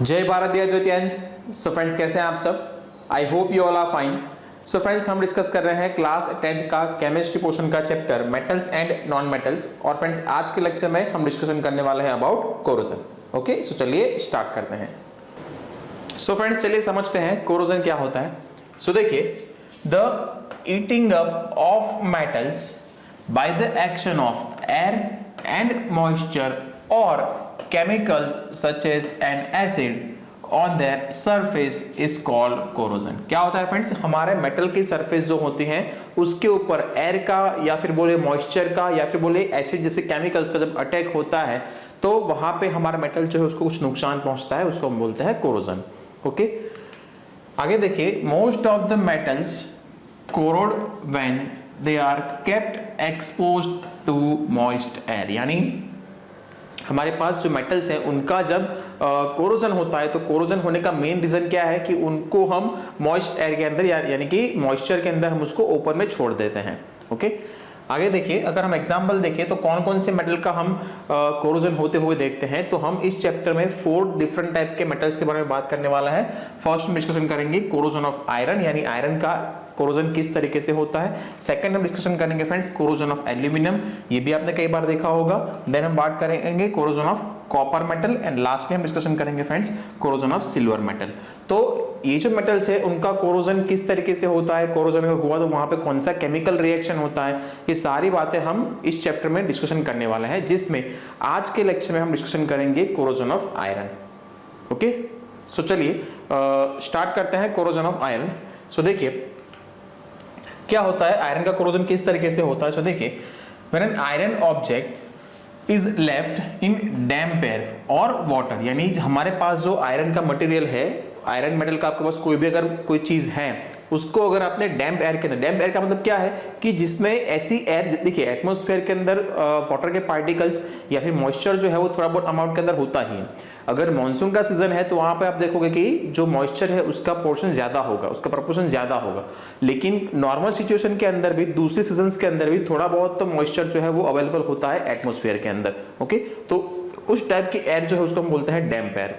जय भारत जय द्वितीयांश। So friends, कैसे हैं आप सब? I hope you all are fine. So friends, हम डिस्कस कर रहे हैं क्लास 10th का केमिस्ट्री पोर्शन का chapter metals and non metals. और फ्रेंड्स, आज के लेक्चर में हम डिस्कशन करने वाले हैं अबाउट कोरोजन। ओके, सो चलिए स्टार्ट करते हैं। सो फ्रेंड्स, चलिए समझते हैं कोरोजन क्या होता है। सो देखिए, the eating up of metals by the action of air and moisture और chemicals such as an acid on their surface is called corrosion। क्या होता है फ्रेंड्स, हमारे मेटल की सरफेस जो होती हैं उसके ऊपर एयर का या फिर बोले मॉइस्चर का या फिर बोले एसिड जैसे केमिकल्स का जब अटैक होता है तो वहां पे हमारा मेटल जो है उसको कुछ नुकसान पहुंचता है, उसको हम बोलते हैं कोरोजन। ओके, आगे देखिए, most of the metals corrode when they are kept exposed to moist air। यानी हमारे पास जो मेटल्स हैं उनका जब कोरोजन होता है तो कोरोजन होने का मेन रीजन क्या है कि उनको हम मॉइस्ट एयर के अंदर यानी कि मॉइस्चर के अंदर हम उसको ओपन में छोड़ देते हैं। ओके, आगे देखिए, अगर हम एग्जांपल देखें तो कौन कौन से मेटल का हम कोरोजन होते हुए देखते हैं, तो हम इस चैप्टर में 4 डिफरेंट टाइप के मेटल्स के बारे में बात करने वाला है। फर्स्ट हम डिस्कशन करेंगे कोरोजन ऑफ आयरन, यानी आयरन का कोरोजन किस तरीके से होता है। सेकंड हम डिस्कशन करेंगे फ्रेंड्स कोरोजन ऑफ एल्यूमिनियम, ये भी आपने कई बार देखा होगा। देन हम बात करेंगे corrosion of copper metal and lastly हम डिस्कशन करेंगे friends corrosion of silver metal. तो ये जो मेटल्स है उनका कोरोजन किस तरीके से होता है, कोरोजन अगर हुआ तो वहां पे कौन सा केमिकल रिएक्शन होता है, ये सारी बातें हम इस चैप्टर में डिस्कशन करने वाले हैं, जिसमें आज के लेक्चर में हम डिस्कशन करेंगे कोरोजन ऑफ आयरन। ओके, सो चलिए स्टार्ट करते हैं कोरोजन ऑफ आयरन। सो देखिए क्या होता है, आयरन का कोरोजन किस तरीके से होता है। सो देखिए, when an iron object is left in damp air और वाटर, यानी हमारे पास जो आयरन का मटेरियल है, आयरन मेटल का आपके पास कोई भी अगर कोई चीज है उसको अगर आपने डैम्प एयर के अंदर, डैम्प एयर का मतलब क्या है कि जिसमें ऐसी एयर, देखिए एटमॉस्फेयर के अंदर वाटर के पार्टिकल्स या फिर मॉइस्चर जो है वो थोड़ा बहुत अमाउंट के अंदर होता ही है। अगर मानसून का सीजन है तो वहां पे आप देखोगे कि जो मॉइस्चर है उसका पोर्शन ज्यादा होगा, उसका प्रपोर्शन ज्यादा होगा। लेकिन नॉर्मल सिचुएशन के अंदर भी, दूसरे सीजन्स के अंदर भी थोड़ा बहुत तो मॉइस्चर जो है वो अवेलेबल होता है एटमॉस्फेयर के अंदर। ओके, तो उस टाइप की एयर जो है उसको हम बोलते हैं डैम्प air.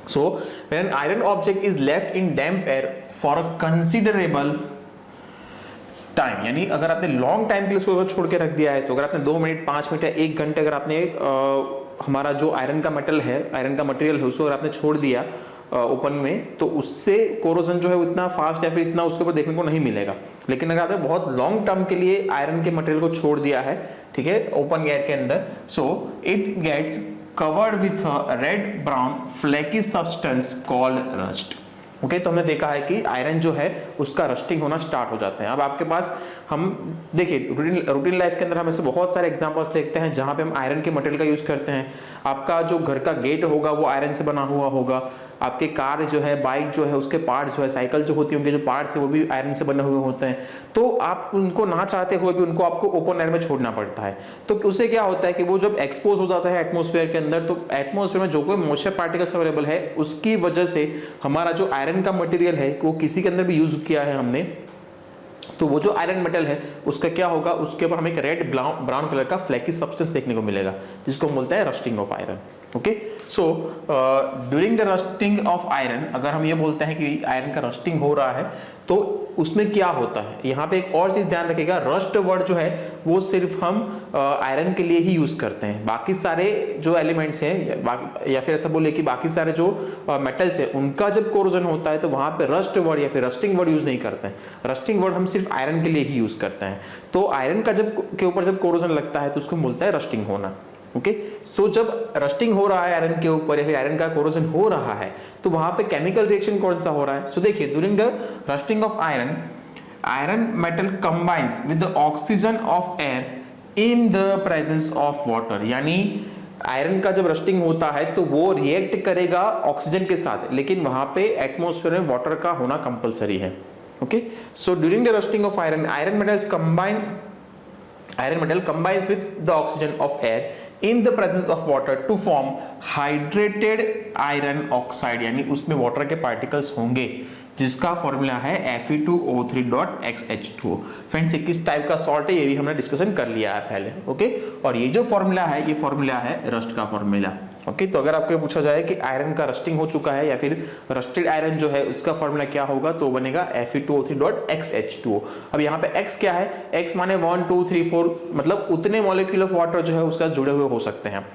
So when an iron object is left in damp air for a considerable time, यानी अगर आपने लॉन्ग टाइम के लिए उसको छोड़ के रख दिया है, तो अगर आपने 2 मिनट 5 मिनट या 1 घंटे अगर आपने हमारा जो आयरन का मेटल है, आयरन का मटेरियल है, उसको अगर आपने छोड़ दिया ओपन में, तो उससे कोरोजन जो है वो इतना फास्ट या फिर इतना उसके ऊपर देखने को नहीं मिलेगा। लेकिन अगर आपने बहुत लॉन्ग टर्म के लिए आयरन के मटेरियल को छोड़ दिया है, ठीक है, ओपन एयर के अंदर, so it gets covered with a red brown flaky substance called rust। Okay, तो हमने देखा है कि आयरन जो है उसका रस्टिंग होना स्टार्ट हो जाते हैं। अब आपके पास हम देखिए रूटीन लाइफ के अंदर हम ऐसे बहुत सारे एग्जांपल्स देखते हैं जहां पे हम आयरन के मटेरियल का यूज करते हैं। आपका जो घर का गेट होगा वो आयरन से बना हुआ होगा, आपके कार जो है, बाइक जो है, उसके पार्ट्स जो है, साइकिल जो होती है उनके जो पार्ट्स है वो भी आयरन से बने हुए होते हैं। तो आप उनको ना चाहते हुए भी उनको आपको ओपन एयर में छोड़ना पड़ता है। तो उससे क्या होता है कि वो जब एक्सपोज हो जाता है एटमॉस्फेयर के अंदर, तो एटमॉस्फेयर में जो कोई मॉइस्चर पार्टिकल्स अवेलेबल है उसकी वजह से हमारा जो आयरन का मटेरियल है वो किसी के अंदर भी यूज किया है हमने, तो वो जो आयरन मेटल है उसका क्या होगा, उसके ऊपर हमें एक रेड ब्राउन कलर का फ्लैकी सब्सटेंस देखने को मिलेगा, जिसको हम बोलते हैं rusting of iron. Okay, so during the rusting of iron, अगर हम ये बोलते हैं कि आयरन का रस्टिंग हो रहा है तो उसमें क्या होता है, यहाँ पे एक और चीज ध्यान रखिएगा, रस्ट वर्ड जो है वो सिर्फ हम आयरन के लिए ही यूज करते हैं। बाकी सारे जो एलिमेंट्स हैं या फिर ऐसा बोले कि बाकी सारे जो मेटल्स है उनका जब कोरोजन होता है तो वहां पे रस्ट वर्ड या फिर रस्टिंग वर्ड यूज नहीं करते हैं। रस्टिंग वर्ड हम सिर्फ आयरन के लिए ही यूज करते हैं। तो आयरन का के ऊपर जब कोरोजन लगता है तो उसको बोलता है रस्टिंग होना। ओके, तो जब रस्टिंग हो रहा है आयरन के ऊपर या फिर आयरन का कोरोजन हो रहा है तो वहां पे केमिकल रिएक्शन कौन सा हो रहा है। सो देखिए, during the rusting of iron, iron metal combines with the oxygen of air in the presence of water. यानी आयरन का जब रस्टिंग होता है तो वो रिएक्ट करेगा ऑक्सीजन के साथ, लेकिन वहां पे एटमॉस्फेयर में वाटर का होना कंपलसरी है। Okay, so during the rusting of iron, iron metal combines with the oxygen of air in the presence of water to form hydrated iron oxide, यानी उसमें वाटर के पार्टिकल्स होंगे जिसका फॉर्मूला है Fe2O3.XH2। फ्रेंड्स, किस type का salt है ये भी हमने डिस्कशन कर लिया है पहले। ओके, और ये जो फॉर्मूला है ये फॉर्मूला है रस्ट का फॉर्मूला। ओके तो अगर आपको पूछा जाए कि आयरन का रस्टिंग हो चुका है या फिर रस्टेड आयरन जो है उसका फॉर्मूला क्या होगा, तो बनेगा Fe2O3.xH2O। अब यहाँ पे x क्या है, x माने 1 2 3 4 मतलब उतने मॉलिक्यूल ऑफ वाटर जो है उसका जुड़े हुए हो सकते हैं,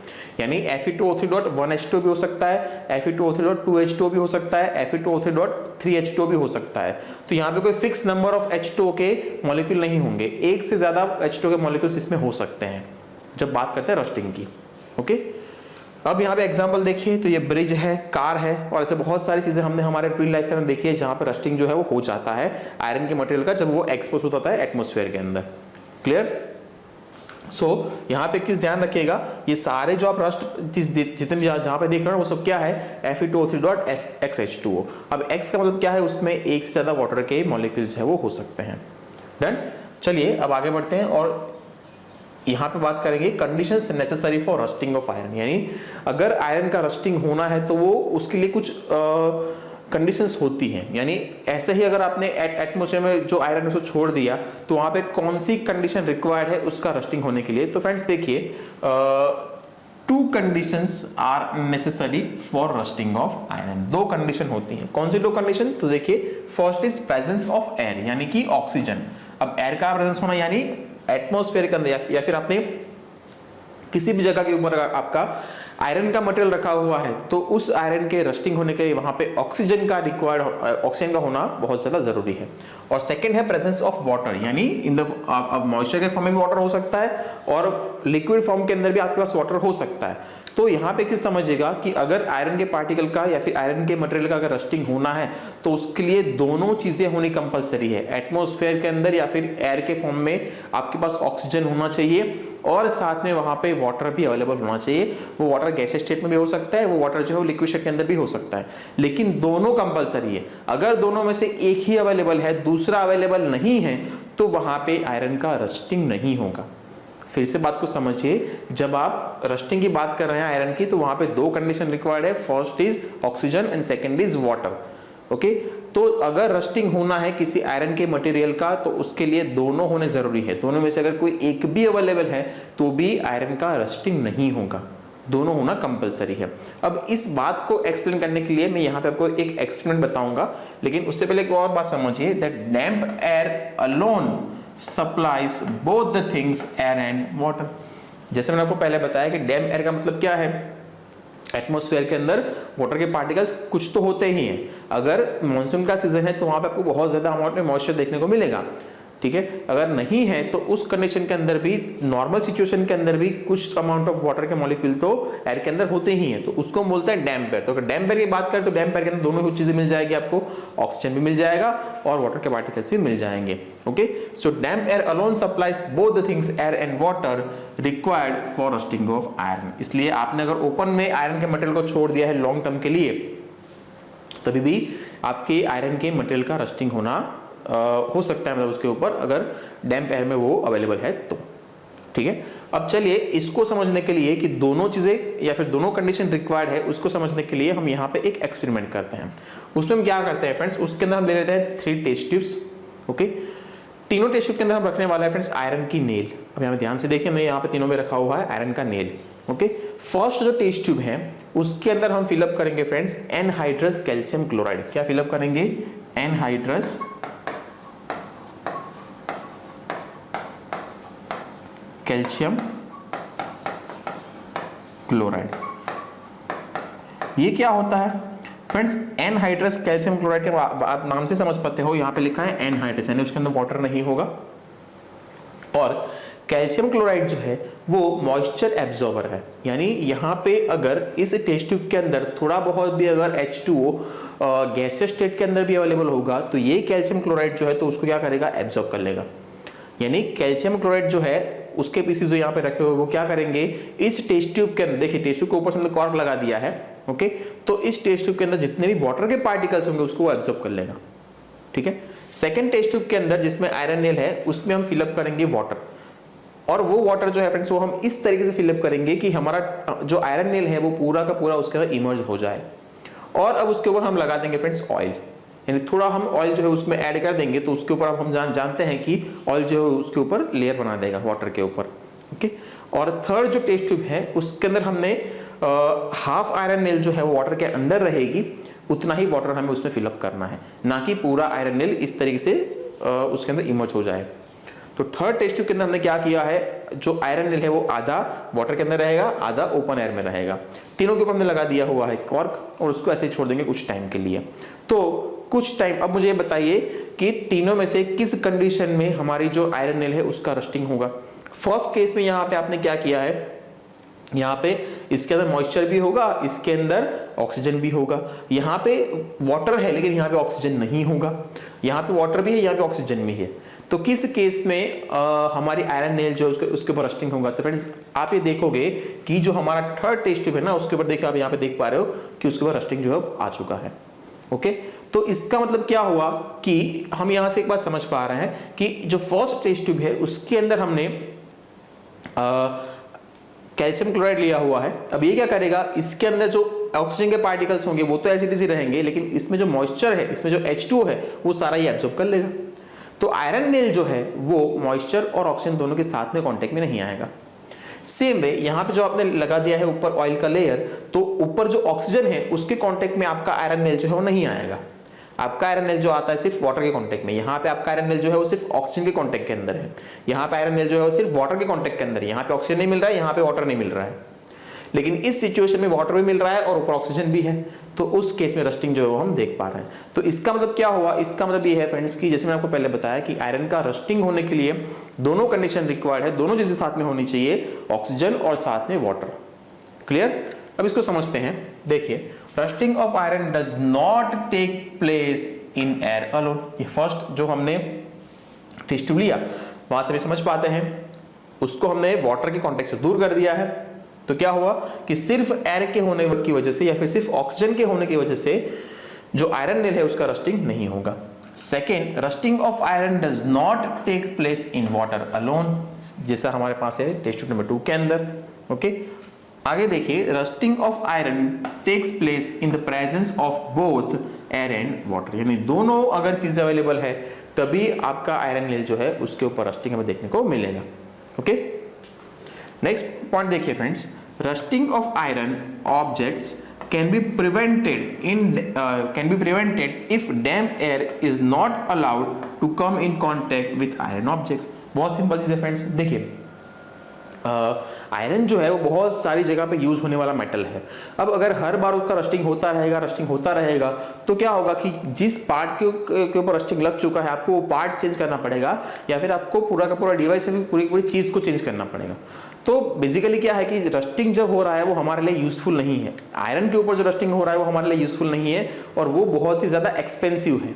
यानी Fe2O3.1H2O भी हो सकता है, Fe2O3.2H2O भी हो सकता है, Fe2O3.3H2O भी हो सकता है। तो यहाँ पे कोई फिक्स नंबर ऑफ H2O के मॉलिक्यूल नहीं होंगे, एक से ज्यादा H2O के मॉलिक्यूल्स इसमें हो सकते हैं जब बात करते हैं रस्टिंग की। ओके अब यहाँ पे एग्जांपल देखिए, तो ये ब्रिज है, कार है, और ऐसे बहुत सारी चीजें हमने हमारे रियल लाइफ के अंदर देखी है जहां पर रस्टिंग जो है वो हो जाता है आयरन के मटेरियल का जब वो एक्सपोज होता है एटमॉस्फेयर के अंदर। क्लियर? सो यहाँ पे किस ध्यान रखिएगा, ये सारे जो आप रस्ट जितने भी जहां पे देख रहे हैं वो सब क्या है, Fe2O3.xH2O। अब x का मतलब क्या है, उसमें एक से ज्यादा वाटर के मॉलिक्यूल्स है वो हो सकते हैं। डन। चलिए अब आगे बढ़ते हैं और यहाँ पे बात करेंगे conditions necessary for rusting of iron, यानी अगर आयरन का रस्टिंग होना है तो वो उसके लिए कुछ कंडीशंस होती हैं, यानी ऐसे ही अगर आपने एटमॉस्फेयर में जो आयरन उसको छोड़ दिया तो वहां पे कौन सी कंडीशन रिक्वायर्ड है उसका रस्टिंग होने के लिए। तो फ्रेंड्स देखिए, 2 conditions are necessary for rusting of iron. 2 condition होती हैं। कौन सी 2 कंडीशन? तो देखिए, first is presence of air, यानी कि ऑक्सीजन। अब एयर का प्रेजेंस होना यानी एटमॉस्फेयर के अंदर या फिर आपने किसी भी जगह के ऊपर आपका आयरन का मटेरियल रखा हुआ है तो उस आयरन के रस्टिंग होने के लिए वहां पे ऑक्सीजन का रिक्वायर्ड ऑक्सीजन का होना बहुत ज्यादा जरूरी है। और सेकंड है प्रेजेंस ऑफ वाटर, यानी इन द मॉइस्चर के फॉर्म में भी वाटर हो सकता है और लिक्विड फॉर्म के अंदर भी आपके पास वाटर हो सकता है। तो यहाँ पे किस समझिएगा कि अगर आयरन के पार्टिकल का या फिर आयरन के मटेरियल का अगर रस्टिंग होना है तो उसके लिए दोनों चीजें होनी कंपलसरी है। एटमॉस्फेयर के अंदर या फिर एयर के फॉर्म में आपके पास ऑक्सीजन होना चाहिए और साथ में वहां पे वाटर भी अवेलेबल होना चाहिए। वो वाटर गैसियस स्टेट में भी हो सकता है, वो वाटर जो है लिक्विड स्टेट के अंदर भी हो सकता है, लेकिन दोनों कंपलसरी है। अगर दोनों में से एक ही अवेलेबल है, दूसरा अवेलेबल नहीं है, तो वहां पे आयरन का रस्टिंग नहीं होगा। फिर से बात को समझिए, जब आप रस्टिंग की बात कर रहे हैं आयरन की तो वहां पे 2 कंडीशन रिक्वायर्ड है, first is oxygen and second is water. Okay तो अगर रस्टिंग होना है किसी आयरन के मटेरियल का तो उसके लिए दोनों होने जरूरी है। दोनों में से अगर कोई एक भी अवेलेबल है तो भी आयरन का रस्टिंग नहीं होगा, दोनों होना कंपलसरी है। अब इस बात को एक्सप्लेन करने के लिए मैं यहाँ पे आपको एक एक्सपेरिमेंट बताऊंगा, लेकिन उससे पहले एक और बात समझिए, that damp air alone supplies both the things air and water. जैसे मैंने आपको पहले बताया कि डैम्प एयर का मतलब क्या है, एटमॉस्फेयर के अंदर वाटर के पार्टिकल्स कुछ तो होते ही हैं। अगर मॉनसून का सीजन है तो वहां पे आपको बहुत ज्यादा अमाउंट में मॉइस्चर देखने को मिलेगा, ठीक है। अगर नहीं है तो उस कंडीशन के अंदर भी, नॉर्मल सिचुएशन के अंदर भी कुछ अमाउंट ऑफ वाटर के मॉलिक्यूल तो एयर के अंदर होते ही हैं, तो उसको हम बोलते हैं डैम्प एयर। तो अगर डैम्प एयर की बात करें तो डैम्प एयर के अंदर दोनों ही चीजें मिल जाएगी आपको, ऑक्सीजन भी मिल जाएगा और वाटर के पार्टिकल्स भी मिल जाएंगे। Okay so damp air alone supplies both the things air and water required for rusting of iron. इसलिए आपने अगर ओपन में आयरन के मटेरियल को छोड़ दिया है लॉन्ग टर्म के लिए, तभी भी आपके आयरन के मटेरियल का रस्टिंग होना हो सकता है, मतलब उसके ऊपर अगर डैम्प एयर में वो अवेलेबल है तो, ठीक है। अब चलिए इसको समझने के लिए कि दोनों चीजें या फिर दोनों कंडीशन रिक्वायर्ड है, उसको समझने के लिए हम यहाँ पे एक एक्सपेरिमेंट करते हैं। उसमें हम क्या करते हैं फ्रेंड्स, उसके अंदर हम ले लेते हैं 3 टेस्ट ट्यूब्स। ओके तीनों टेस्ट ट्यूब के अंदर हम रखने वाला है फ्रेंड्स आयरन की नेल। अब यहाँ ध्यान से देखिए, मैं यहाँ पे तीनों में रखा हुआ है आयरन का नेल। ओके फर्स्ट जो टेस्ट ट्यूब है उसके अंदर हम फिलअप करेंगे फ्रेंड्स एनहाइड्रस कैल्शियम क्लोराइड। क्या फिलअप करेंगे, एनहाइड्रस कैल्शियम क्लोराइड। ये क्या होता है फ्रेंड्स, एनहाइड्रस कैल्शियम क्लोराइड के आप नाम से समझ पाते हो, यहां पे लिखा है एनहाइड्रस, यानी उसके अंदर वाटर नहीं होगा। और कैल्शियम क्लोराइड जो है वो मॉइस्चर एब्जॉर्बर है, यानी यहाँ पे अगर इस टेस्ट ट्यूब के अंदर थोड़ा बहुत भी अगर H2O गैसियस स्टेट के अंदर भी अवेलेबल होगा तो ये कैल्शियम क्लोराइड जो है तो उसको क्या करेगा, एब्जॉर्ब कर लेगा। यानी कैल्शियम क्लोराइड जो है उसके पीसेस जो यहाँ पे रखे हुए वो क्या करेंगे, इस टेस्ट ट्यूब के अंदर, देखिए टेस्ट ट्यूब के ऊपर हमने कॉर्क लगा दिया है। ओके तो इस टेस्ट ट्यूब के अंदर जितने भी वाटर के पार्टिकल्स होंगे उसको वो एब्जॉर्ब कर लेगा, ठीक है। सेकंड टेस्ट ट्यूब के अंदर जिसमें आयरन नेल है उसमें हम फिलअप करेंगे वाटर, और वो वाटर जो है फ्रेंड्स वो हम इस तरीके से फिलअप करेंगे कि हमारा जो आयरन नेल है वो पूरा का पूरा उसके अंदर इमर्ज हो जाए। और अब उसके ऊपर हम लगा देंगे फ्रेंड्स ऑयल, यानी थोड़ा हम ऑयल जो है उसमें ऐड कर देंगे तो उसके ऊपर अब हम जानते हैं कि ऑयल जो है उसके ऊपर लेयर बना देगा वाटर के ऊपर। ओके और थर्ड जो टेस्ट ट्यूब है उसके अंदर हमने हाफ आयरन नेल जो है वो वाटर के अंदर रहेगी, उतना ही वाटर हमें उसमें फिलअप करना है, ना कि पूरा आयरन नेल इस तरीके से उसके अंदर इमर्ज हो जाए। तो थर्ड टेस्ट ट्यूब के अंदर हमने क्या किया है, जो आयरन नेल है वो आधा वाटर के अंदर रहेगा, आधा ओपन एयर में रहेगा। तीनों के ऊपर हमने लगा दिया हुआ है कॉर्क और उसको ऐसे ही छोड़ देंगे कुछ टाइम के लिए। तो कुछ टाइम, अब मुझे ये बताइए कि तीनों में से किस कंडीशन में हमारी जो आयरन नेल है उसका रस्टिंग होगा। फर्स्ट केस में यहाँ पे आपने क्या किया है, यहाँ पे इसके अंदर मॉइस्चर भी होगा, इसके अंदर ऑक्सीजन भी होगा। यहाँ पे वाटर है लेकिन यहाँ पे ऑक्सीजन नहीं होगा, यहाँ पे वाटर भी है, यहाँ पे ऑक्सीजन भी है। तो किस केस में हमारी आयरन नेल जो है उसके ऊपर रस्टिंग होगा। तो फ्रेंड्स आप ये देखोगे कि जो हमारा थर्ड टेस्ट ट्यूब है ना, उसके ऊपर देखिए, आप यहाँ पे देख पा रहे हो कि उसके ऊपर रस्टिंग जो है आ चुका है। ओके, तो इसका मतलब क्या हुआ कि हम यहाँ से एक बात समझ पा रहे हैं कि जो फर्स्ट टेस्ट ट्यूब है उसके अंदर हमने कैल्शियम क्लोराइड लिया हुआ है। अब ये क्या करेगा, इसके अंदर जो ऑक्सीजन के पार्टिकल्स होंगे वो तो ऐसे रहेंगे, लेकिन इसमें जो मॉइस्चर है, इसमें जो H2O है वो सारा ये एब्जॉर्ब कर लेगा। तो आयरन नेल जो है वो मॉइस्चर और ऑक्सीजन दोनों के साथ में कांटेक्ट में नहीं आएगा। सेम वे यहाँ पे जो आपने लगा दिया है ऊपर ऑयल का लेयर, तो ऊपर जो ऑक्सीजन है उसके कांटेक्ट में आपका आयरन नेल जो है वो नहीं आएगा। आपका आयरन नेल जो आता है सिर्फ वाटर के कांटेक्ट में। यहाँ पे आपका आयरन नेल जो है वो सिर्फ ऑक्सीजन के कांटेक्ट के अंदर है, यहाँ पे आयरन नेल जो है वो सिर्फ वाटर के कांटेक्ट के अंदर है। यहाँ पे ऑक्सीजन नहीं मिल रहा है, यहाँ पे वाटर नहीं मिल रहा है, लेकिन इस सिचुएशन में वाटर भी मिल रहा है और ऊपर ऑक्सीजन भी है। तो उस केस में रस्टिंग जो है वो हम देख पा रहे हैं। तो इसका मतलब क्या हुआ, इसका मतलब ये है फ्रेंड्स कि जैसे मैंने आपको पहले बताया कि आयरन का रस्टिंग होने के लिए दोनों कंडीशन रिक्वायर्ड है, दोनों चीजें साथ में होनी चाहिए, ऑक्सीजन और साथ में वाटर। क्लियर। अब इसको समझते हैं। देखिए, rusting of iron does not take place in air alone. ये फर्स्ट जो हमने टेस्ट ट्यूब लिया वहां से भी समझ पाते हैं, उसको हमने वाटर के कॉन्टेक्ट से दूर कर दिया है। तो क्या हुआ कि सिर्फ एयर के होने की वजह से या फिर सिर्फ ऑक्सीजन के होने की वजह से जो आयरन नेल है उसका रस्टिंग नहीं होगा। Second, rusting of iron does not take place in water alone, जैसा हमारे पास है टेस्ट ट्यूब नंबर 2 के अंदर। ओके, आगे देखिए, rusting of iron takes place in the presence of both air and water, यानी दोनों अगर चीजें अवेलेबल है तभी आपका आयरन नेल जो है उसके ऊपर रस्टिंग हमें देखने को मिलेगा। ओके, नेक्स्ट पॉइंट देखिए friends, rusting of iron objects can be prevented if damp air is not allowed to come in contact with iron objects। बहुत सिंपल चीज है फ्रेंड्स। देखिए, आयरन जो है वो बहुत सारी जगह पे यूज होने वाला मेटल है। अब अगर हर बार उसका रस्टिंग होता रहेगा तो क्या होगा कि जिस पार्ट के ऊपर रस्टिंग लग चुका है आपको वो पार्ट चेंज करना पड़ेगा, या फिर आपको पूरा का पूरा डिवाइस में पूरी चीज को चेंज करना पड़ेगा। तो बेसिकली क्या है कि रस्टिंग जो हो रहा है वो हमारे लिए यूजफुल नहीं है। आयरन के ऊपर जो रस्टिंग हो रहा है वो हमारे लिए यूजफुल नहीं है और वो बहुत ही ज्यादा एक्सपेंसिव है।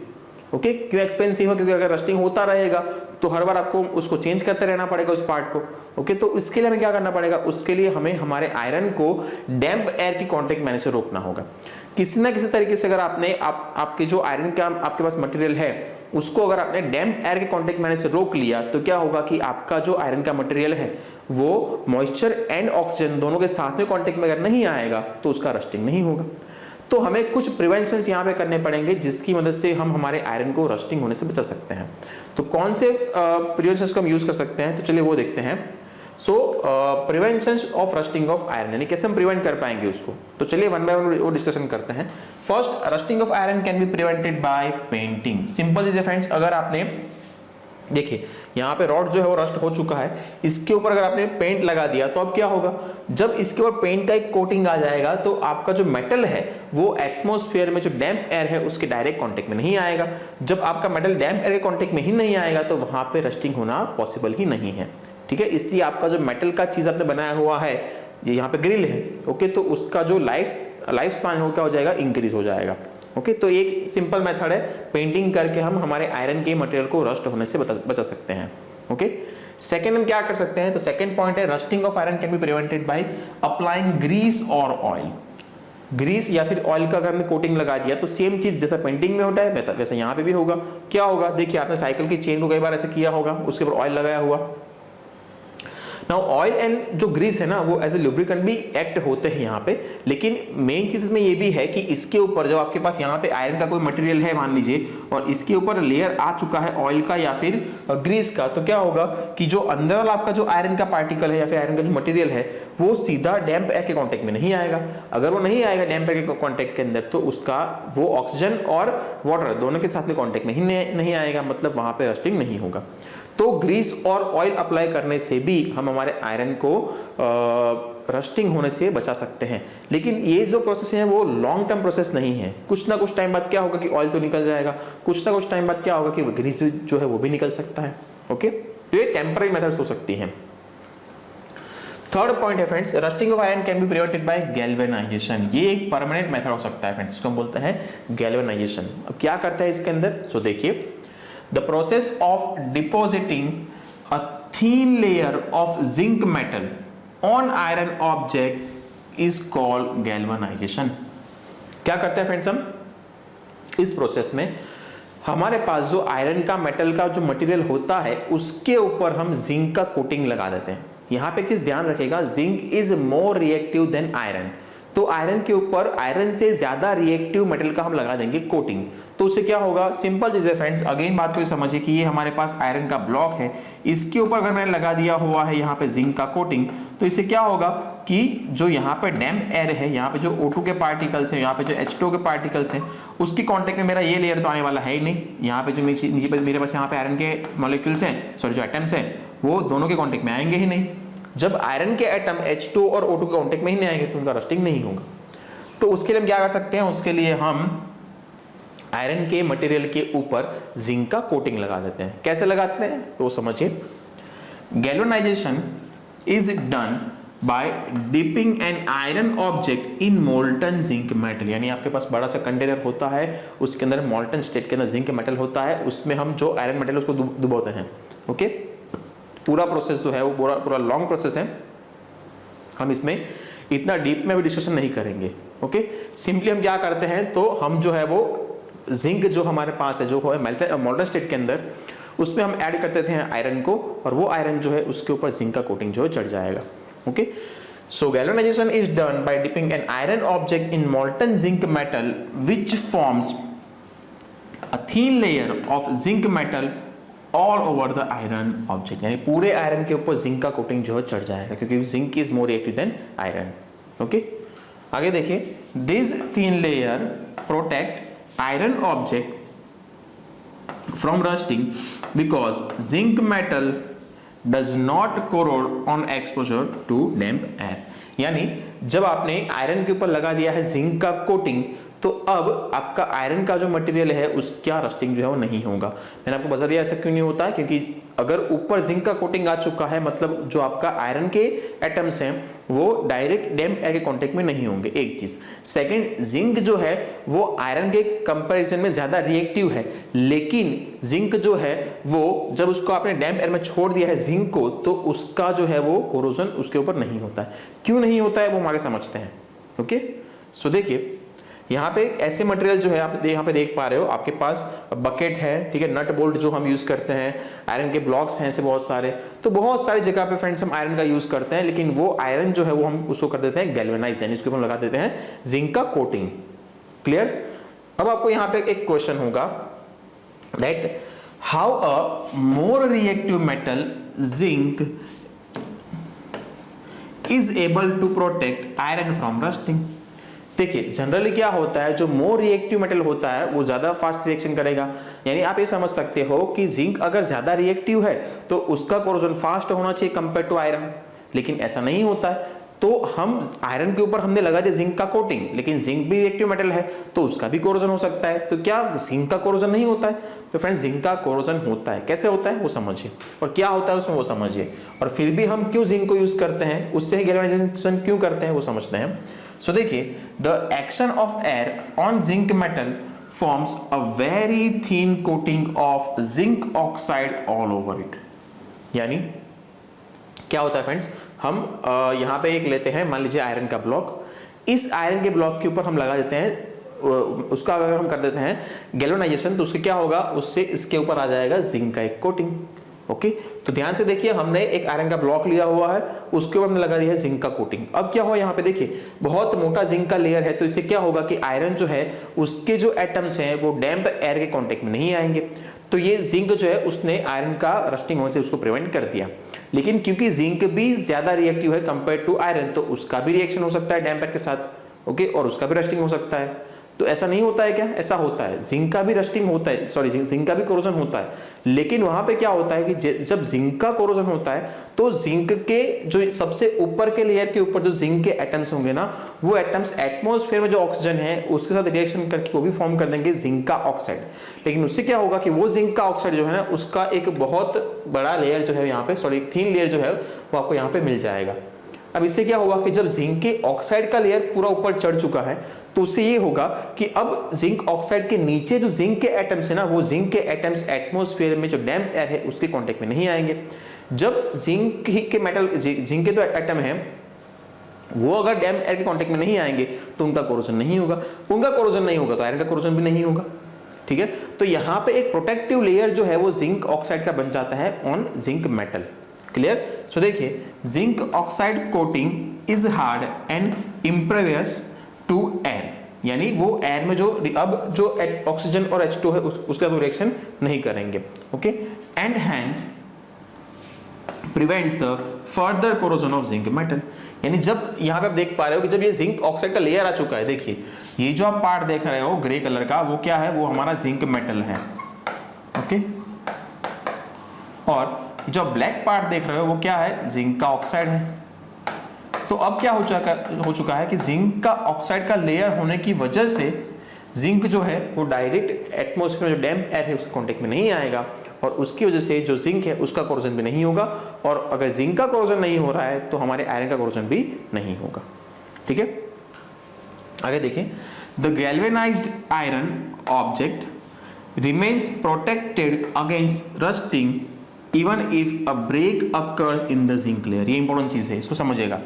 ओके, क्यों एक्सपेंसिव है? क्योंकि अगर रस्टिंग होता रहेगा तो हर बार आपको उसको चेंज करते रहना पड़ेगा उस पार्ट को। ओके, तो इसके लिए हमें क्या करना पड़ेगा, उसके लिए हमें हमारे आयरन को डैम्प एयर की कांटेक्ट में से रोकना होगा। किसी ना किसी तरीके से अगर आपने आपके जो आयरन का आपके पास मटेरियल है उसको अगर आपने डैम्प एयर के कांटेक्ट में से रोक लिया तो क्या होगा कि आपका जो आयरन का मटेरियल है वो मॉइस्चर एंड ऑक्सीजन दोनों के साथ में कांटेक्ट में अगर नहीं आएगा तो उसका रस्टिंग नहीं होगा। तो हमें कुछ प्रिवेंशंस यहाँ पे करने पड़ेंगे जिसकी मदद से हम हमारे आयरन को रस्टिंग होने से बचा सकते हैं। तो कौन से प्रिवेंशंस को हम यूज कर सकते हैं, तो चलिए वो देखते हैं। So preventions of rusting of iron, यानी कैसे हम प्रिवेंट कर पाएंगे उसको, तो चलिए वन बाय वन वो डिस्कशन करते हैं। First, rusting of iron can be prevented by painting. Simple चीज है फ्रेंड्स, अगर आपने देखिए यहाँ पे रॉड जो है वो रस्ट हो चुका है, इसके ऊपर अगर आपने पेंट लगा दिया तो अब क्या होगा, जब इसके ऊपर पेंट का एक कोटिंग आ जाएगा तो आपका जो मेटल है वो एटमॉस्फेयर में जो डैम्प एयर है उसके डायरेक्ट कांटेक्ट में नहीं आएगा। जब आपका मेटल डैम्प एयर के कांटेक्ट में ही नहीं आएगा तो वहां पे रस्टिंग होना पॉसिबल ही नहीं है। ठीक है, इसलिए आपका जो मेटल का चीज आपने बनाया हुआ है, ये यहाँ पे ग्रिल है, ओके, तो उसका जो लाइफ स्पैन है वो क्या हो जाएगा, इंक्रीज हो जाएगा। ओके, तो एक सिंपल मेथड है, पेंटिंग करके हम हमारे आयरन के मटेरियल को रस्ट होने से बचा सकते हैं। ओके, सेकंड हम क्या कर सकते हैं, तो सेकंड पॉइंट है, rusting of iron can be prevented by applying grease और ऑयल। ग्रीस या फिर ऑयल का अगर हमने कोटिंग लगा दिया तो सेम चीज जैसा पेंटिंग में होता है वैसा यहाँ पे भी होगा। क्या होगा, देखिए आपने साइकिल की चेन को कई बार ऐसे किया होगा, उसके ऊपर ऑयल लगाया हुआ, नाउ ऑयल एंड जो ग्रीस है ना वो एज ए लुब्रिकेंट भी एक्ट होते हैं यहाँ पे, लेकिन मेन चीज इसमें ये भी है कि इसके ऊपर जब आपके पास यहाँ पे आयरन का कोई मटेरियल है मान लीजिए और इसके ऊपर लेयर आ चुका है ऑयल का या फिर ग्रीस का, तो क्या होगा कि जो अंदर वाला आपका जो आयरन का पार्टिकल है या फिर आयरन का जो मटेरियल है वो सीधा डैम्प एयर के कॉन्टेक्ट में नहीं आएगा। अगर वो नहीं आएगा डैम्प एयर के कॉन्टेक्ट के अंदर तो उसका वो ऑक्सीजन और वाटर दोनों के साथ में कॉन्टेक्ट में ही नहीं आएगा, मतलब वहां पे रस्टिंग नहीं होगा। तो ग्रीस और ऑयल अप्लाई करने से भी हम हमारे आयरन को रस्टिंग होने से बचा सकते हैं, लेकिन ये जो प्रोसेस है वो लॉन्ग टर्म प्रोसेस नहीं है। कुछ ना कुछ टाइम बाद क्या होगा कि ऑयल तो निकल जाएगा, कुछ ना कुछ टाइम बाद क्या होगा कि ग्रीस जो है वो भी निकल सकता है। ओके, तो ये टेम्पररी मेथड्स हो सकती हैं। थर्ड पॉइंट है friends, rusting of iron can be prevented bye galvanisation. ये एक परमानेंट मेथड हो सकता है फ्रेंड्स, इसको हम बोलते हैं गैल्वेनाइजेशन। अब क्या करता है इसके अंदर, सो देखिए, the process of depositing a thin layer of zinc metal on iron objects is called galvanisation. क्या करते हैं फ्रेंड्स हम इस प्रोसेस में, हमारे पास जो आयरन का मेटल का जो मटेरियल होता है उसके ऊपर हम जिंक का कोटिंग लगा देते हैं। यहां पे एक चीज ध्यान रखिएगा, zinc is more reactive than iron, तो आयरन के ऊपर आयरन से ज्यादा रिएक्टिव मेटल का हम लगा देंगे कोटिंग। तो उससे क्या होगा, सिंपल चीज है फ्रेंड्स, अगेन बात को समझिए कि ये हमारे पास आयरन का ब्लॉक है, इसके ऊपर अगर मैंने लगा दिया हुआ है यहाँ पे जिंक का कोटिंग, तो इससे क्या होगा कि जो यहाँ पे डैम्प एयर है, यहाँ पे जो O2 के पार्टिकल्स है, यहाँ पे जो H2O के पार्टिकल्स है, उसकी कॉन्टेक्ट में मेरा ये लेयर तो आने वाला है ही नहीं। यहाँ पे जो नीचे मेरे पास यहाँ पे आयरन के मॉलिक्यूल्स हैं, सॉरी जो एटम्स हैं, वो दोनों के कॉन्टेक्ट में आएंगे ही नहीं। जब आयरन के एटम H2 और O2 के कॉन्टेक्ट में ही नहीं आएंगे तो उनका रस्टिंग नहीं होगा। तो उसके लिए हम क्या कर सकते हैं, उसके लिए हम आयरन के मटेरियल के ऊपर जिंक का कोटिंग लगा देते हैं। कैसे लगाते हैं तो समझिए, galvanisation is done by dipping an iron object in molten zinc metal. यानी आपके पास बड़ा सा कंटेनर होता है, उसके अंदर मोल्टन स्टेट के अंदर जिंक मेटल होता है, उसमें हम जो आयरन मेटल उसको डुबोते हैं। ओके, पूरा प्रोसेस जो है वो पूरा लॉन्ग प्रोसेस है, हम इसमें इतना डीप में भी डिस्कशन नहीं करेंगे। ओके, सिंपली हम क्या करते हैं, तो हम जो है वो जिंक जो हमारे पास है, जो है मोल्टन स्टेट के अंदर, उसमें हम ऐड कर देते हैं आयरन को, और वो आयरन जो है उसके ऊपर जिंक का कोटिंग जो है चढ़ जाएगा। Okay, so galvanisation is done by dipping an iron object in molten zinc metal which forms a thin layer of zinc metal all over the iron object. यानी पूरे आयरन के ऊपर जिंक का कोटिंग जो है चढ़ जाएगा, क्योंकि zinc is more reactive than iron. Okay, आगे देखिए, this thin layer protect iron object from rusting because zinc metal does not corrode on exposure to damp air। यानी जब आपने आयरन के ऊपर लगा दिया है जिंक का कोटिंग, तो अब आपका आयरन का जो मटेरियल है उसका रस्टिंग जो है वो नहीं होगा। मैंने आपको बता दिया ऐसा क्यों नहीं होता है, क्योंकि अगर ऊपर जिंक का कोटिंग आ चुका है, मतलब जो आपका आयरन के एटम्स हैं वो डायरेक्ट डैम्प एयर के कांटेक्ट में नहीं होंगे, एक चीज। सेकंड, जिंक जो है वो आयरन के कंपैरिजन में ज्यादा रिएक्टिव है, लेकिन जिंक जो है वो जब उसको आपने डैम्प एयर में छोड़ दिया है जिंक को, तो उसका जो है वो कोरोजन उसके ऊपर नहीं होता है। क्यों नहीं होता है वो हम आगे समझते हैं। ओके, सो देखिए, यहाँ पे ऐसे मटेरियल जो है आप यहाँ पे देख पा रहे हो, आपके पास बकेट है, ठीक है, नट बोल्ट जो हम यूज करते हैं, आयरन के ब्लॉक्स हैं ऐसे बहुत सारे, तो बहुत सारी जगह पे फ्रेंड्स हम आयरन का यूज करते हैं, लेकिन वो आयरन जो है वो हम उसको कर देते हैं गैल्वेनाइज, यानी उसके ऊपर लगा देते हैं जिंक का कोटिंग। क्लियर? अब आपको यहाँ पे एक क्वेश्चन होगा that how a more reactive metal zinc is able to protect iron from rusting. देखिए, जनरली क्या होता है, जो मोर रिएक्टिव मेटल होता है वो ज्यादा फास्ट रिएक्शन करेगा। यानी आप ये समझ सकते हो कि जिंक अगर ज्यादा रिएक्टिव है तो उसका कोरोजन फास्ट होना चाहिए कंपेयर टू आयरन, लेकिन ऐसा नहीं होता है। तो हम आयरन के ऊपर हमने लगा दिया जिंक का कोटिंग, लेकिन जिंक भी रिएक्टिव मेटल है तो उसका भी कोरोजन हो सकता है। तो क्या जिंक का कोरोजन नहीं होता है? तो फ्रेंड्स, जिंक का कोरोजन होता है। कैसे होता है वो समझिए, और क्या होता है उसमें वो समझिए, और फिर भी हम क्यों जिंक को यूज करते हैं, उससे ही गैल्वेनाइजेशन क्यों करते हैं वो समझते हैं। सो देखिए, the action of air on zinc metal forms a very thin coating of zinc oxide all over it। यानी क्या होता है फ्रेंड्स, हम यहाँ पे एक लेते हैं, मान लीजिए आयरन का ब्लॉक, इस आयरन के ब्लॉक के ऊपर हम लगा देते हैं उसका, अगर हम कर देते हैं गैल्वेनाइजेशन, तो उसके क्या होगा, उससे इसके ऊपर आ जाएगा जिंक का एक कोटिंग। ओके, तो ध्यान से देखिए, हमने एक आयरन का ब्लॉक लिया हुआ है, उसके ऊपर हमने लगा दिया है जिंक का कोटिंग। अब क्या हुआ यहाँ पे देखिए, बहुत मोटा जिंक का लेयर है, तो इससे क्या होगा कि आयरन जो है उसके जो एटम्स हैं वो डैम्प एयर के कांटेक्ट में नहीं आएंगे, तो ये जिंक जो है उसने आयरन का रस्टिंग होने से उसको प्रिवेंट कर दिया। लेकिन क्योंकि जिंक भी ज्यादा रिएक्टिव है कंपेयर टू आयरन, तो उसका भी रिएक्शन हो सकता है डैम्प एयर के साथ, ओके, और उसका भी रस्टिंग हो सकता है। तो ऐसा नहीं होता है क्या? ऐसा होता है, जिंक का भी रस्टिंग होता है, सॉरी जिंक का भी कोरोजन होता है, लेकिन वहां पे क्या होता है कि जब जिंक का कोरोजन होता है तो जिंक के जो सबसे ऊपर के लेयर के ऊपर जो जिंक के एटम्स होंगे ना, वो एटम्स एटमॉस्फेयर में जो ऑक्सीजन है उसके साथ रिएक्शन करके वो भी फॉर्म कर देंगे जिंक का ऑक्साइड। लेकिन उससे क्या होगा कि वो जिंक का ऑक्साइड जो है ना, उसका एक बहुत बड़ा लेयर जो है यहाँ पे, सॉरी थिन लेयर जो है वो आपको यहाँ पे मिल जाएगा। अब इससे क्या होगा कि जब जिंक के ऑक्साइड का लेयर पूरा ऊपर चढ़ चुका है, तो उससे ये होगा कि अब जिंक ऑक्साइड के नीचे जो जिंक के एटम्स है ना, वो जिंक के एटम्स एटमॉस्फेयर में जो डैम्प एयर है उसके कांटेक्ट में नहीं आएंगे। जब जिंक के मेटल जिंक के जो एटम है वो अगर डैम्प एयर के कांटेक्ट में नहीं आएंगे तो उनका कोरोजन नहीं होगा, उनका कोरोजन नहीं होगा तो आयरन का कोरोजन भी नहीं होगा। ठीक है, तो यहां पे एक प्रोटेक्टिव लेयर जो है वो जिंक ऑक्साइड का बन जाता है on zinc metal. Clear? So देखिए, zinc oxide coating is hard and impervious to air, यानी वो एयर में जो अब जो ऑक्सीजन और H2 है उसका तो रिएक्शन नहीं करेंगे, okay, and hence prevents the further corrosion of zinc metal. यानी जब यहां पे आप देख पा रहे हो कि जब ये जिंक ऑक्साइड का लेयर आ चुका है, देखिए ये जो आप पार्ट देख रहे हो ग्रे कलर का, वो क्या है? वो हमारा जिंक मेटल है, ओके, और जो ब्लैक पार्ट देख रहे हो वो क्या है? जिंक का ऑक्साइड है। तो अब क्या हो चुका है कि जिंक का ऑक्साइड का लेयर होने की वजह से जिंक जो है वो डायरेक्ट एटमॉस्फेयर में जो डैम्प एयर है उसके कांटेक्ट में नहीं आएगा, और उसकी वजह से जो जिंक है उसका कोरोजन भी नहीं होगा, और अगर जिंक का कोरोजन नहीं हो रहा है तो हमारे आयरन का कोरोजन भी नहीं होगा। ठीक है, आगे देखिए, the galvanised iron object remains protected against rusting even if a break occurs in the zinc layer. ये इंपॉर्टेंट चीज है, इसको समझिएगा।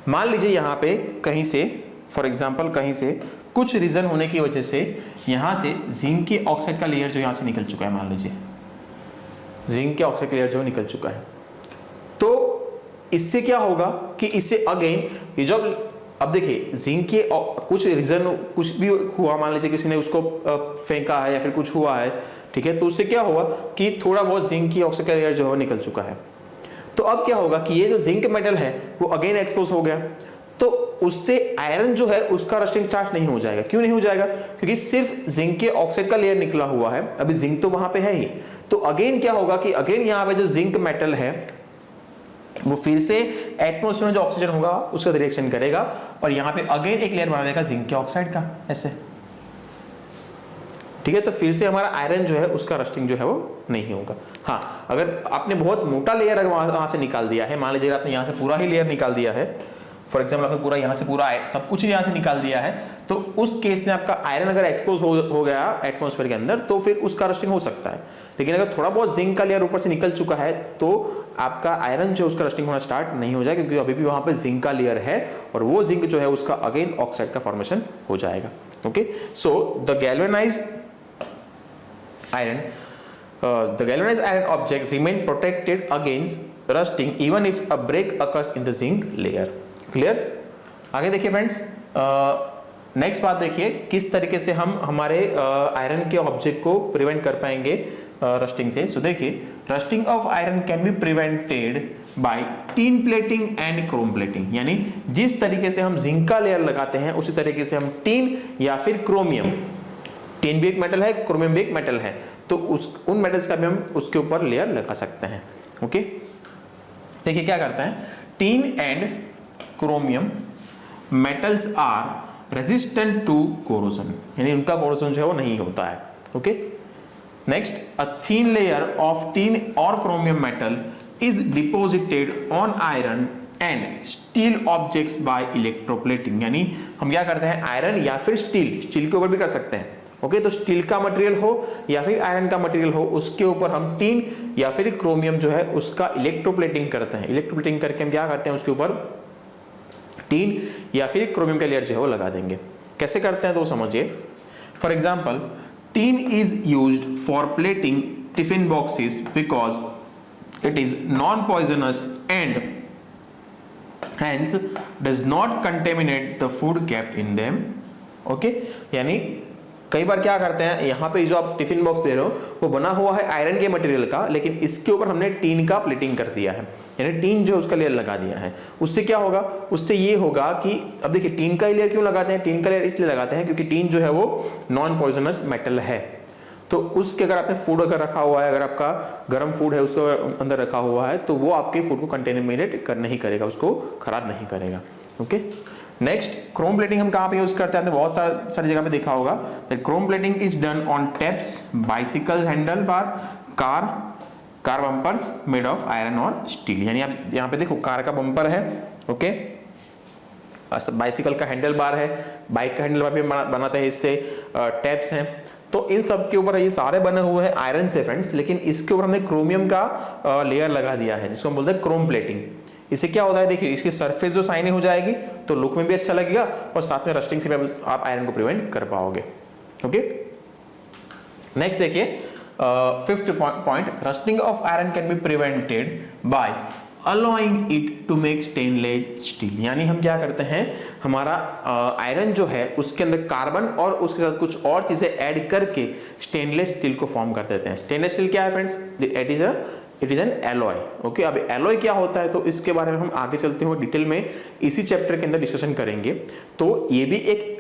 मान लीजिए यहाँ पे कहीं से, फॉर एग्जांपल कहीं से कुछ रीजन होने की वजह से यहाँ से जिंक के ऑक्साइड का लेयर जो यहाँ से निकल चुका है, मान लीजिए जिंक के ऑक्साइड का लेयर जो निकल चुका है, तो इससे क्या होगा कि इससे अगेन ये जो, अब देखिए जिंक के कुछ रीजन कुछ भी हुआ, मान लीजिए किसी ने उसको फेंका है या फिर कुछ हुआ है, ठीक है, तो उससे क्या हुआ कि थोड़ा बहुत जिंक की ऑक्साइड का लेयर जो है निकल चुका है। तो अब क्या होगा कि ये जो जिंक मेटल है वो अगेन एक्सपोज हो गया, तो उससे आयरन जो है उसका रस्टिंग स्टार्ट नहीं हो जाएगा। क्यों नहीं हो जाएगा? क्योंकि सिर्फ जिंक के ऑक्साइड का लेयर निकला हुआ है, अभी जिंक तो वहां पे है ही। तो अगेन क्या होगा कि अगेन यहाँ पे जो जिंक मेटल है वो फिर से एटमॉस्फेयर में जो ऑक्सीजन होगा उसका रिएक्शन करेगा, और यहाँ पे अगेन एक लेयर बना देगा जिंक के ऑक्साइड का, ऐसे। ठीक है, तो फिर से हमारा आयरन जो है उसका रस्टिंग जो है वो नहीं होगा। हाँ, अगर आपने बहुत मोटा लेयर वहां से निकाल दिया है, मान लीजिए आपने यहाँ से पूरा ही लेयर निकाल दिया है, फॉर एग्जाम्पल आपने पूरा यहाँ से पूरा सब कुछ यहाँ से निकाल दिया है, तो उस केस में आपका आयरन अगर एक्सपोज हो गया एटमॉस्फेयर के अंदर तो फिर उसका रस्टिंग हो सकता है। लेकिन अगर थोड़ा बहुत जिंक का लेयर ऊपर से निकल चुका है तो आपका आयरन जो उसका रस्टिंग होना स्टार्ट नहीं हो जाएगा, क्योंकि अभी भी वहां पे जिंक का लेयर है, और वो जिंक जो है उसका अगेन ऑक्साइड का फॉर्मेशन हो जाएगा। Okay, so the galvanised iron object remain protected against rusting even if a break occurs in the zinc layer. Clear? आगे देखिए फ्रेंड्स, नेक्स्ट बात देखिए किस तरीके से हम हमारे आयरन के ऑब्जेक्ट को प्रिवेंट कर पाएंगे रस्टिंग से। सो देखिए, rusting of iron can be prevented bye tin plating and Chrome plating. यानी जिस तरीके से हम जिंक का लेयर लगाते हैं उसी तरीके से हम टिन या फिर क्रोमियम, टिन भी एक मेटल है, क्रोमियम भी एक मेटल है, तो उन मेटल्स का भी हम उसके ऊपर लेयर लगा सकते हैं। ओके, देखिए क्या करते हैं, tin and chromium metals are resistant to corrosion, यानी उनका कोरोजन जो है वो नहीं होता है। Okay, next, a thin layer of tin और chromium metal is deposited on iron and steel objects by electroplating. यानी हम क्या करते हैं, आयरन या फिर स्टील के ऊपर भी कर सकते हैं। ओके, तो स्टील का मटेरियल हो या फिर आयरन का मटेरियल हो, उसके ऊपर हम टिन या फिर क्रोमियम जो है उसका इलेक्ट्रोप्लेटिंग करते हैं। इलेक्ट्रोप्लेटिंग करके हम क्या करते हैं, उसके ऊपर टिन या फिर क्रोमियम का लेयर जो है वो लगा देंगे। कैसे करते हैं तो समझिए। For example, tin is used for plating tiffin boxes because it is non-poisonous and hence does not contaminate the food kept in them. Okay, यानी कई बार क्या करते हैं, यहाँ पे जो आप टिफिन बॉक्स दे रहे हो वो बना हुआ है आयरन के मटेरियल का, लेकिन इसके ऊपर हमने टीन का प्लेटिंग कर दिया है, यानी टीन जो है उसका लेयर लगा दिया है। उससे क्या होगा, उससे ये होगा कि अब देखिए टीन का लेयर क्यों लगाते हैं, टीन का लेयर इसलिए लगाते हैं क्योंकि टीन जो है वो नॉन पॉइजनस मेटल है। तो उसके अगर आपने फूड अगर रखा हुआ है, अगर आपका गर्म फूड है उसको अंदर रखा हुआ है, तो वो आपके फूड को कंटेमिनेट नहीं करेगा, उसको खराब नहीं करेगा। ओके, नेक्स्ट क्रोम प्लेटिंग हम कहाँ पे यूज करते हैं, तो बहुत सारी जगह पे देखा होगा। Chrome plating is done on taps, bicycle handle bar, car bumpers made of iron और स्टील। यानी आप यहाँ पे देखो कार का बम्पर है, ओके, बाइसिकल का हैंडल बार है, बाइक का हैंडल बार भी बनाते हैं इससे, टैप्स हैं, तो इन सब के ऊपर ये सारे बने हुए हैं आयरन से फ्रेंड्स, लेकिन इसके ऊपर हमने क्रोमियम का लेयर लगा दिया है जिसको हम बोलते हैं क्रोम प्लेटिंग। इससे क्या होता है, देखिए इसकी सरफेस जो शाइनी हो जाएगी तो लुक में भी अच्छा लगेगा और साथ में रस्टिंग से भी आप आयरन को प्रिवेंट कर पाओगे। ओके, नेक्स्ट देखिए fifth point, rusting of iron can be prevented by allowing it to make stainless steel. यानी हम क्या करते हैं, हमारा आयरन जो है उसके अंदर कार्बन और उसके साथ कुछ और चीजें ऐड करके स्टेनलेस स्टील को फॉर्म कर देते हैं। स्टेनलेस स्टील क्या है friends, it is an alloy. Okay, अब एलॉय क्या होता है तो इसके बारे में हम आगे चलते हुए डिटेल में इसी चैप्टर के अंदर डिस्कशन करेंगे। तो ये भी एक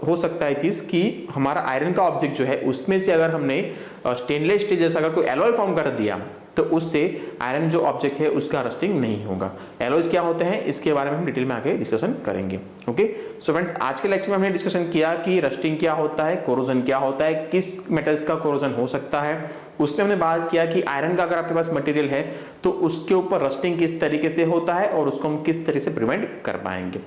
हो सकता है चीज कि हमारा आयरन का ऑब्जेक्ट जो है उसमें से अगर हमने स्टेनलेस स्टील जैसा अगर कोई एलॉय फॉर्म कर दिया तो उससे आयरन जो ऑब्जेक्ट है उसका रस्टिंग नहीं होगा। एलॉयज क्या होते हैं इसके बारे में हम डिटेल में आगे डिस्कशन करेंगे। ओके, सो फ्रेंड्स आज के लेक्चर में हमने डिस्कशन किया कि रस्टिंग क्या होता है, कोरोजन क्या होता है, किस मेटल्स का कोरोजन हो सकता है। उसमें हमने बात किया कि आयरन का अगर आपके पास मटेरियल है तो उसके ऊपर रस्टिंग किस तरीके से होता है और उसको हम किस तरीके से प्रिवेंट कर पाएंगे।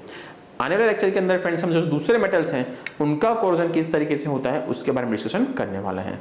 आने वाले लेक्चर के अंदर फ्रेंड्स हम जो दूसरे मेटल्स हैं उनका कोरोजन किस तरीके से होता है उसके बारे में डिस्कशन करने वाले हैं।